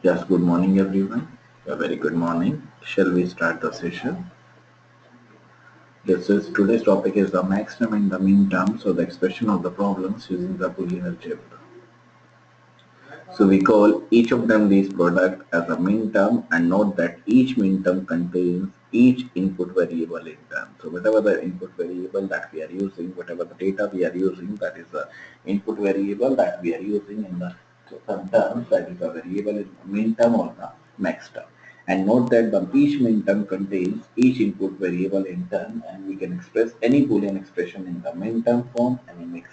Yes, good morning everyone. A very good morning. Shall we start the session? Today's topic is the maximum and the mean terms, so the expression of the problems using the Boolean algebra. So we call each of them these product as a mean term, and note that each mean term contains each input variable in term. So whatever the input variable that we are using, whatever the data we are using, that is the input variable that we are using in the some terms, that is a variable in the mean term or the max term. And note that each mean term contains each input variable in term, and we can express any Boolean expression in the mean term form and in mix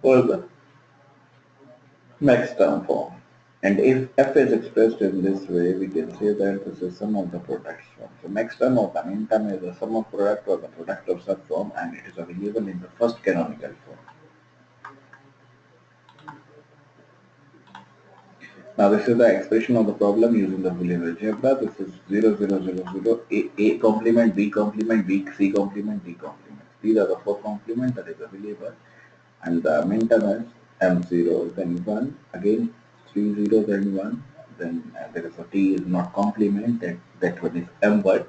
or the max term form. And if f is expressed in this way, we can say that this is sum of the products form. So max term or the mean term is the sum of product or the product of sub form, and it is available in the first canonical form. Now this is the expression of the problem using the Boolean algebra. This is 0, 0, 0, 0, A complement, B complement, B, C complement, D complement. These are the four complements that is available. And the min term is M0, then 1, again 3, 0, then 1, then there is a T is not complement, that one is M1,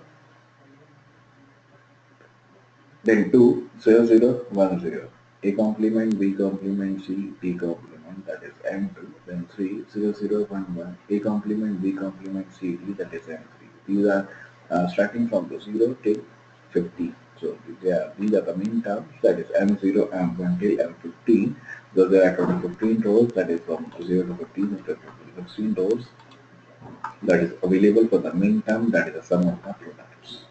then 2, 0, 0, 1, 0. A complement, B complement, C, D complement, that is M2, then 3, 0, 0, 1, 1, A complement, B complement, C, D, that is M3. These are starting from the 0 till 50. So these are the main terms, that is M0, M1 till M15. So there are total 15 rows, that is from 0 to 15, that is 16 rows, that is available for the main term, that is the sum of the products.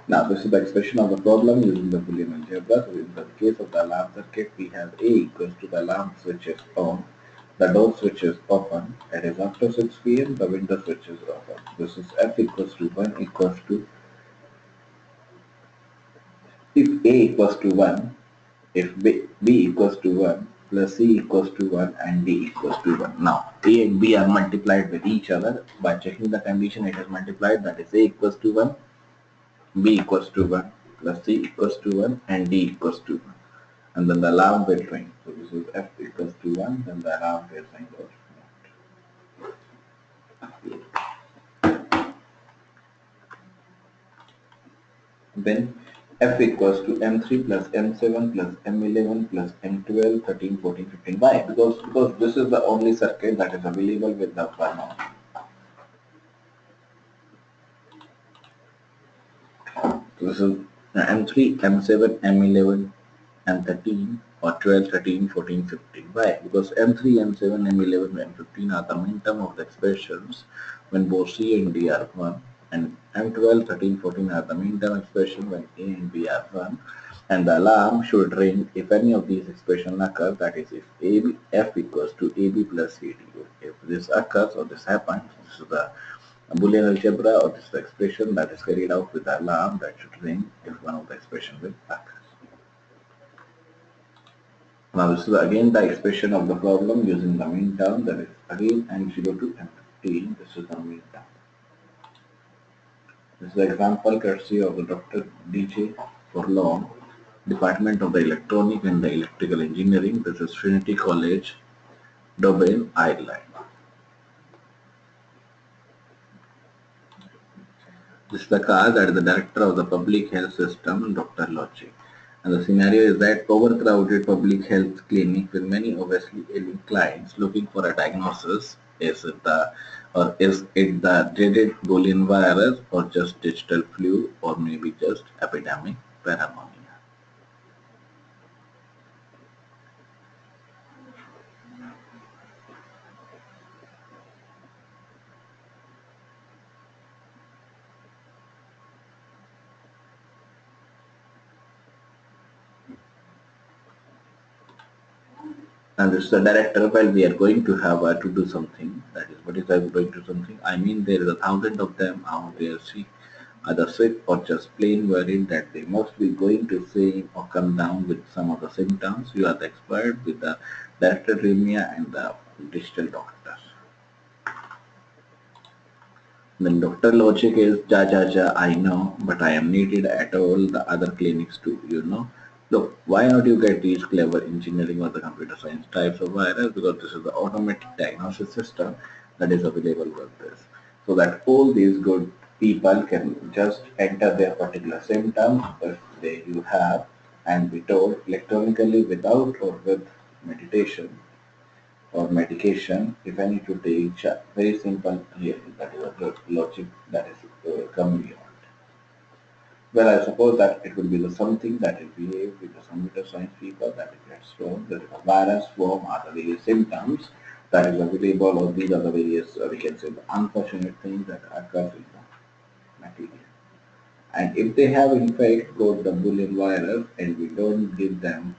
Now this is the expression of the problem using the Boolean algebra. So in the case of the alarm circuit, we have A equals to the alarm switch is on, the door switch is open, that is after 6 p.m. the window switch is open. This is F equals to 1 equals to, if A equals to 1, if B equals to 1, plus C equals to 1 and D equals to 1. Now A and B are multiplied with each other. By checking the condition, it is multiplied, that is A equals to 1, B equals to 1, plus C equals to 1 and D equals to 1. And then the alarm will ring. So this is F equals to 1, then the alarm will ring out. Then F equals to M3 plus M7 plus M11 plus M12, 13, 14, 15. Why? Because this is the only circuit that is available with the 1 on. This is M3, M7, M11, M13 or 12, 13, 14, 15. Why? Because M3, M7, M11, M15 are the main term of the expressions when both C and D are 1, and M12, 13, 14 are the main term expression when A and B are 1, and the alarm should ring if any of these expressions occur, that is if AB, F equals to AB plus CD. If this occurs or this happens, this is the Boolean algebra or this is the expression that is carried out with the alarm that should ring if one of the expressions will occur. Now this is again the expression of the problem using the mean term, that is again M0 to M15. This is the mean term. This is the example courtesy of the Dr. DJ Forlong, Department of the Electronic and the Electrical Engineering. This is Trinity College, Dublin, Ireland. This is the car that is the director of the public health system, Dr. Logic. And the scenario is that overcrowded public health clinic with many obviously ailing clients looking for a diagnosis. Is it the dreaded Boolean virus or just digital flu or maybe just epidemic paranoia? And this is the director, well, we are going to have to do something. That is, what is I going to do something? I mean, there is 1,000 of them out there, sick, either sick or just plain worried that they must be going to say or come down with some of the symptoms. You are the expert with the director Remia and the digital doctor. Then Dr. Logic is, ja, ja, ja, I know, but I am needed at all the other clinics too, you know. Look, why not you get these clever engineering or the computer science types of virus? Because this is the automatic diagnosis system that is available with this. So that all these good people can just enter their particular symptoms if you have and be told electronically without or with meditation or medication if I need to take very simple here that is a logic that is coming beyond. Well, I suppose that it will be the something that will behave with the computer science people that it gets from the virus form are the various symptoms that is available or these are the various we can say the unfortunate things that occur in the material. And if they have in fact got the Boolean virus and we don't give them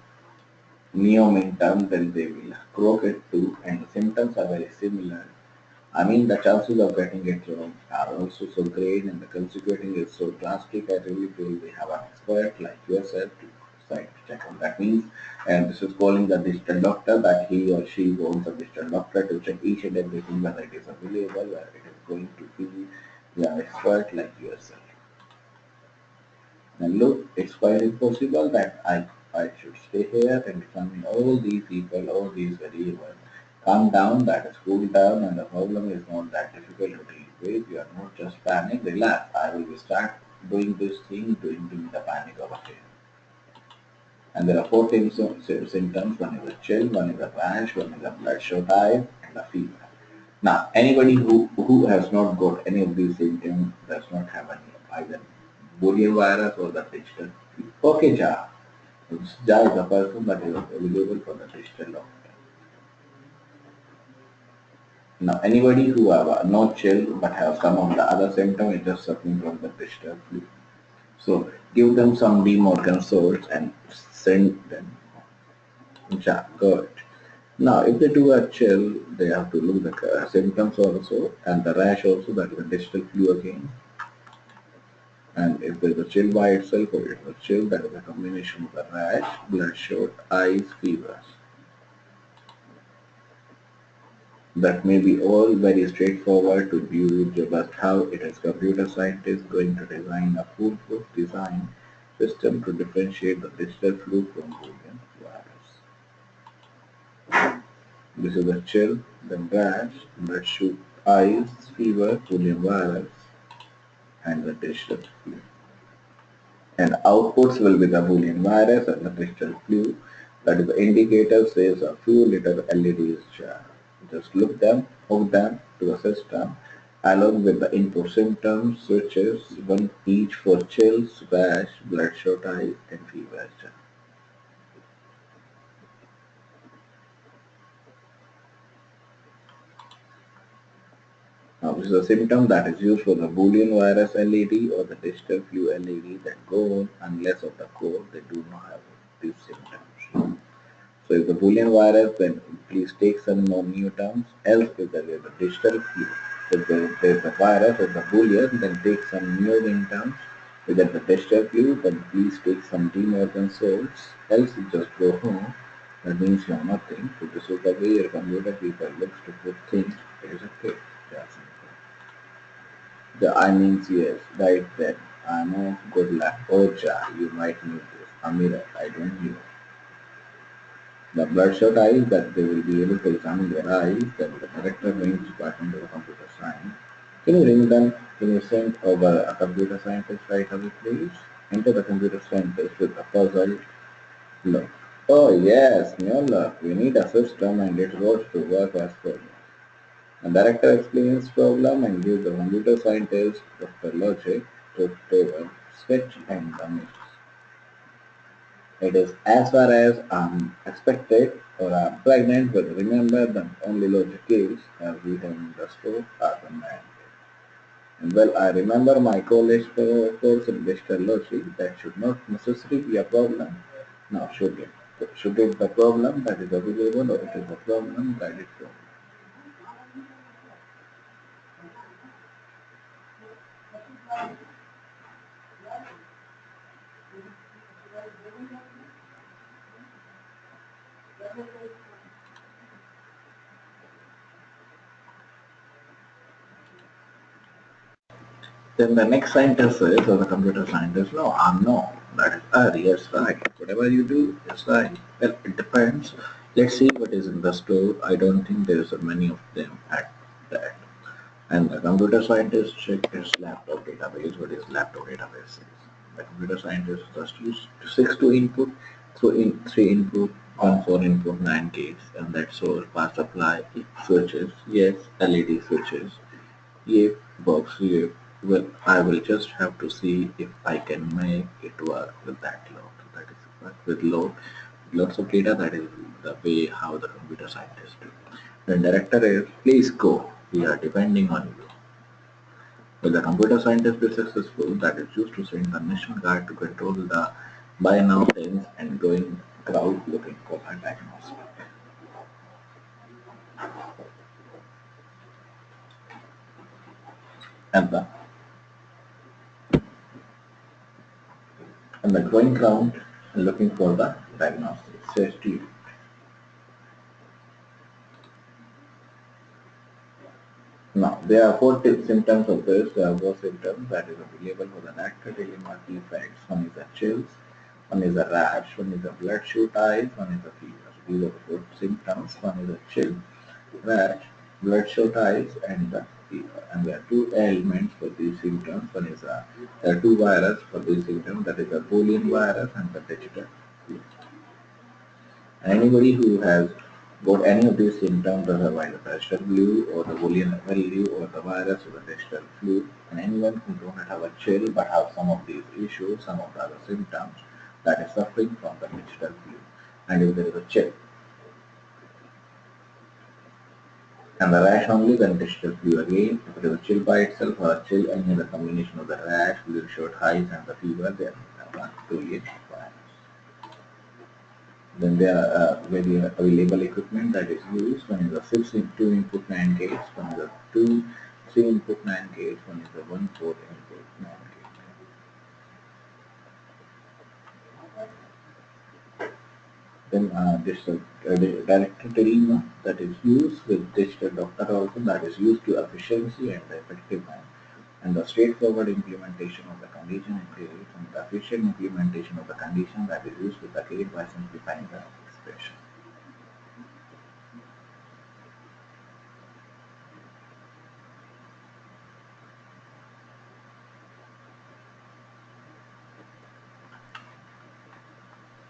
neominterm then they will croak it too and the symptoms are very similar. I mean, the chances of getting it wrong are also so great and the consequencing is so drastic. I really feel we have an expert like yourself to decide to check on. That means, and this is calling the digital doctor that he or she wants a digital doctor to check each and everything whether it is available, whether it is going to be the expert like yourself. And look, it's quite impossible that I should stay here and examine all these people, all these variables. Calm down, that is cool down, and the problem is not that difficult to deal with. You are not just panic, relax. I will start doing this thing, doing the panic over here. And there are four symptoms. One is a chill, one is a rash, one is a bloodshot eye, and a fever. Now, anybody who has not got any of these symptoms does not have any either Boolean virus or the digital. Okay, Ja. Ja is the person that is available for the digital doctor. Now, anybody who have no chill but have some of the other symptoms is just suffering from the digital flu. So, give them some De Morgan salts and send them. Ja, good. Now, if they do a chill, they have to look at the symptoms also and the rash also, that is a digital flu again. And if there is a chill by itself or it is a chill, that is a combination of the rash, bloodshot, eyes, fevers. That may be all very straightforward to view, just how it is computer scientists going to design a foolproof design system to differentiate the digital flu from Boolean virus. This is the chill, then rash, bloodshot, eyes, fever, Boolean virus, and the digital flu. And outputs will be the Boolean virus and the digital flu. That is the indicator says a few little LEDs. Just hook them to the system along with the input symptoms, switches, one each for chills, rash, bloodshot eyes, and fever. Now, this is a symptom that is used for the Boolean virus LED or the digital flu LED that go on unless of the code they do not have these symptoms. So if the Boolean virus, then please take some non-new terms. Else, if there is a digital flu, if there is a virus or the Boolean, then take some new terms. If there is a digital flu, then please take some De Morgan salts. Else, you just go home. That means you have nothing. So this is the way your computer people looks to put things. It is okay. That's simple. The I means yes, right then. I know. Good luck. Oh, ja, you might need this. Amira, I don't know. The bloodshot eyes that they will be able to examine their eyes, that the director range department of computer science. Can you ring them? Can you send over a computer scientist right away, please? Enter the computer scientist with a puzzle. Look. Oh yes, Mueller, we need a system and it goes to work as follows. The director explains problem and gives the computer scientist the logic to table, switch and the mix. It is as far as I'm expected or I'm pregnant, but remember the only logic is as we have in the store are the man. And well, I remember my college course in digital logic that should not necessarily be a problem. Now, should it? Should it the problem that is available or it is a problem that is wrong? Then the next scientist says, or the computer scientist, no, I'm no. That is Yes, right. Whatever you do is right. Well, it depends. Let's see what is in the store. I don't think there is a many of them at that. And the computer scientist check his laptop database. What is laptop database is? The computer scientist just use six to input, three input, one four input, nine gates, and that's all. Power supply, switches, yes, LED switches, if works here, well, I will just have to see if I can make it work with that load. That is work with load, lots of data. That is the way how the computer scientists do. The director is, please go. We are depending on you. Will the computer scientist be successful? That is used to send the National Guard to control the buy now things and going crowd looking for a diagnostic. And the going crowd looking for the diagnostic says to you. Now, there are four symptoms of this. There are four symptoms that is available for the nectar daily monthly effects. One is a chills, one is a rash, one is a bloodshot eyes, one is a fever. So these are the four symptoms. One is a chill, rash, bloodshot eyes, and the fever. And there are two ailments for these symptoms. There are two viruses for these symptoms. That is the Boolean virus and the digital flu. Anybody who has got any of these symptoms does have either the digital flu or the Boolean value or the virus or the digital flu, and anyone who don't have a chill but have some of these issues, some of the other symptoms, that is suffering from the digital flu. And if there is a chill and the rash only, then digital flu again. If it is a chill by itself or a chill any other combination of the rash, short highs and the fever, then one Boolean virus. Then there are very available equipment that is used. One is a 2 input 9 gates, one is a 3 input 9 gates, one is a 4 input 9 gate. Then digital director dilemma that is used with digital doctor also, that is used to efficiency and the effectiveness and the straightforward implementation of the condition and gate and the efficient implementation of the condition that is used with the gate by simplifying the expression.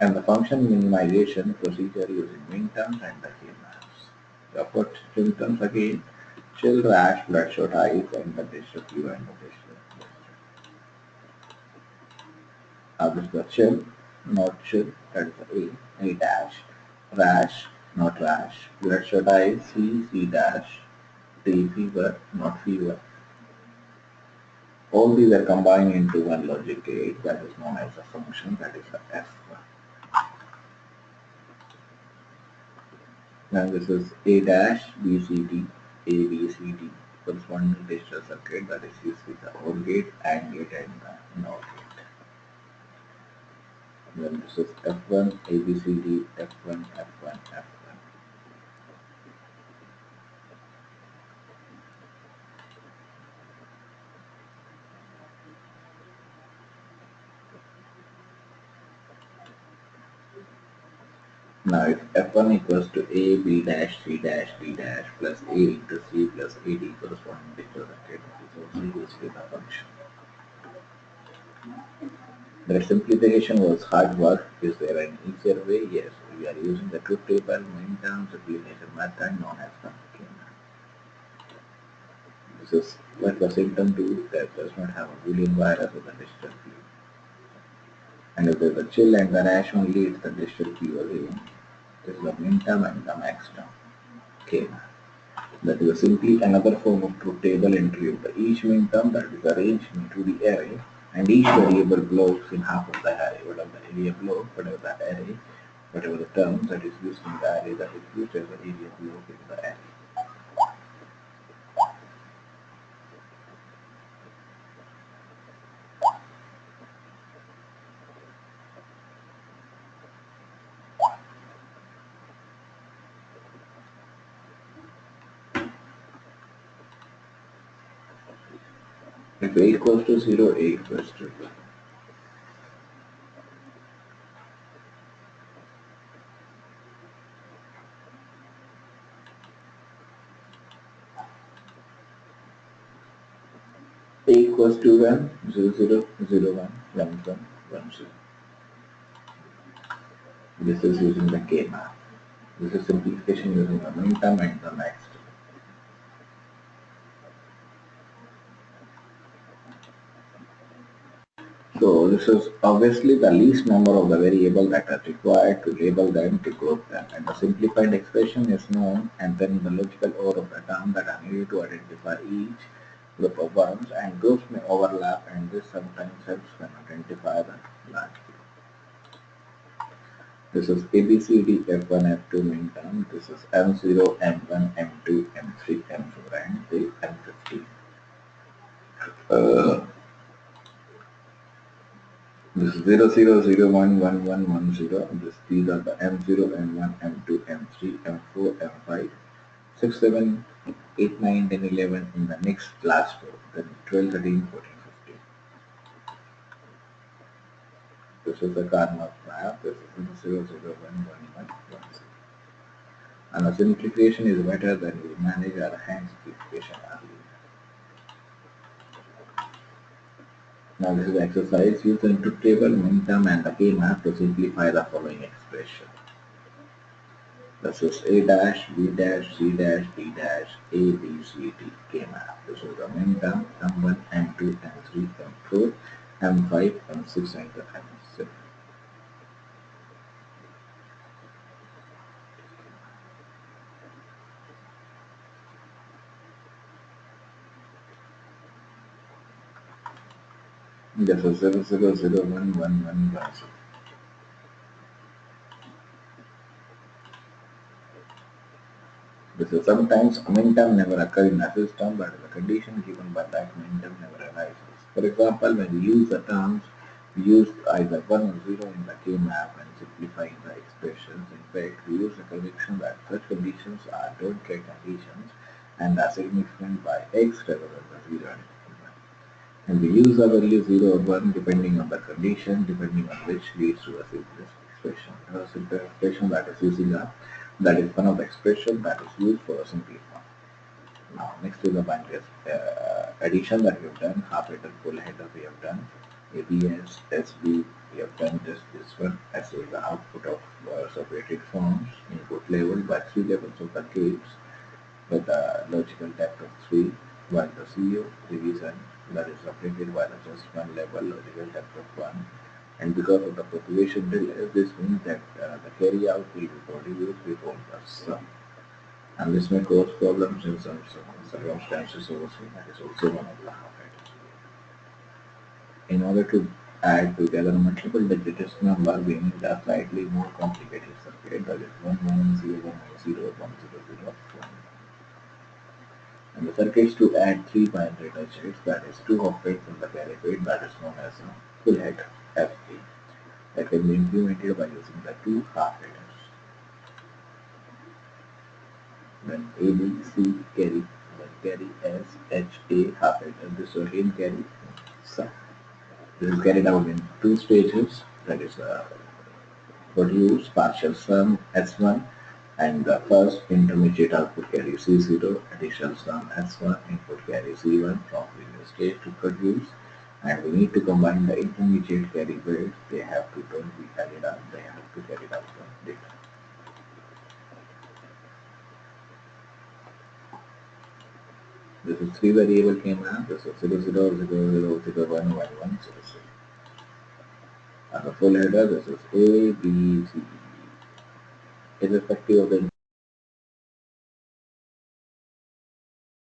And the function minimization procedure using Minterms and the Kamaugh. The first symptoms again, chill, rash, bloodshot eyes, and the digital flu and the digital. Now this is the chill, not chill, that is the A dash, rash, not rash, bloodshot eyes, C dash, D fever, not fever. All these are combined into one logic gate that is known as a function, that is the F. Now this is A dash BCD, ABCD corresponding digital circuit that is used with the OR gate, AND gate, and the NOR gate. Then this is F1, ABCD, F1, F1, F1. Now if F1 equals to A, B dash, C dash, D dash plus A into C plus AD corresponding digital circuit, that is also used with the function. The simplification was hard work. Is there an easier way? Yes, we are using the truth table, Minterms simplification method known as the Kamaugh. This is what the symptom do that does not have a Boolean virus or the digital flu. And if there is a chill and the rash only, it's the digital flu again. This is the Minterm and the Maxterm. Kamaugh. That is simply another form of truth table entry of the each Minterm that is arranged into the array, and each variable blocks in half of the array. Whatever the area block, whatever the array, whatever the terms that is used in the array, that is used as the area block in the array. If A equals to 0, A equals to 2. A equals to 1, 0, 0, 0, 1, 1, 1, 1, 0. This is using the Kamaugh. This is simplification using the Minterm and the Maxterm. So this is obviously the least number of the variable that are required to label them to group them. And the simplified expression is known, and then the logical order of the term that are needed to identify each group of ones, and groups may overlap, and this sometimes helps when identify the large group. This is ABCD F1 F2 Minterm. This is M0 M1 M2 M3 M4 and the M15. This is 00011110. These are the M0, M1, M2, M3, M4, M5, 6, 7, 8, 9, 10, 11 in the next last row. Then 12, 13, 14, 15. This is the Kamaugh map. This is 00111110. And the simplification is better than we manage our hand simplification earlier. Now this is the exercise. Use the input table, Minterm and the Kamaugh to simplify the following expression. This is A dash, B dash, C dash, D dash, A, B, C, D, Kamaugh. This is the Minterm, M1, M2, M3, M4, M5, M6 and the M7. This is 00011110. This is sometimes Minterm never occur in the system, but the condition given by that Minterm never arises. For example, when we use the terms, we use either 1 or 0 in the Kamaugh and simplifying the expressions. In fact, we use the conviction that such conditions are don't-care conditions and are significant by x rather than the 0 and 1. And we use the value 0 or 1 depending on the condition, depending on which leads to a simplest expression. A simple expression that is using a that is one of the expressions that is used for a simple form. Now next is the binary addition that we have done, half header, full header we have done, ABS, SB we have done this one, as is the output of separated forms, input level by 3 levels of the gates with a logical depth of 3, while the CO division that is separated by just one level, logical depth of 1. And because of the propagation delay, this means that the carry out will be produced with all the sum. And this may cause problems in some circumstances over here. That is also one of the half headers. In order to add together multiple digits number, we need a slightly more complicated circuit, that is 11010101001. And the circuits to add 3 binary digits, that is 2 operates in the carry bit, that is known as a full header, FA. That can be implemented by using the 2 half headers. Then A, B, C carry, then carry S, H, A half header. This will again carry sum. This is carried out in 2 stages, that is produce partial sum S1 and the first intermediate output carry C0, additional sum S1, input carry C1 from previous stage to produce. And we need to combine the intermediate carry bits. They have to don't be carried out, they have to carry out the data. This is 3 variable Kamaugh. This is 0000011100. And the full header, this is A, B, C, irrespective of the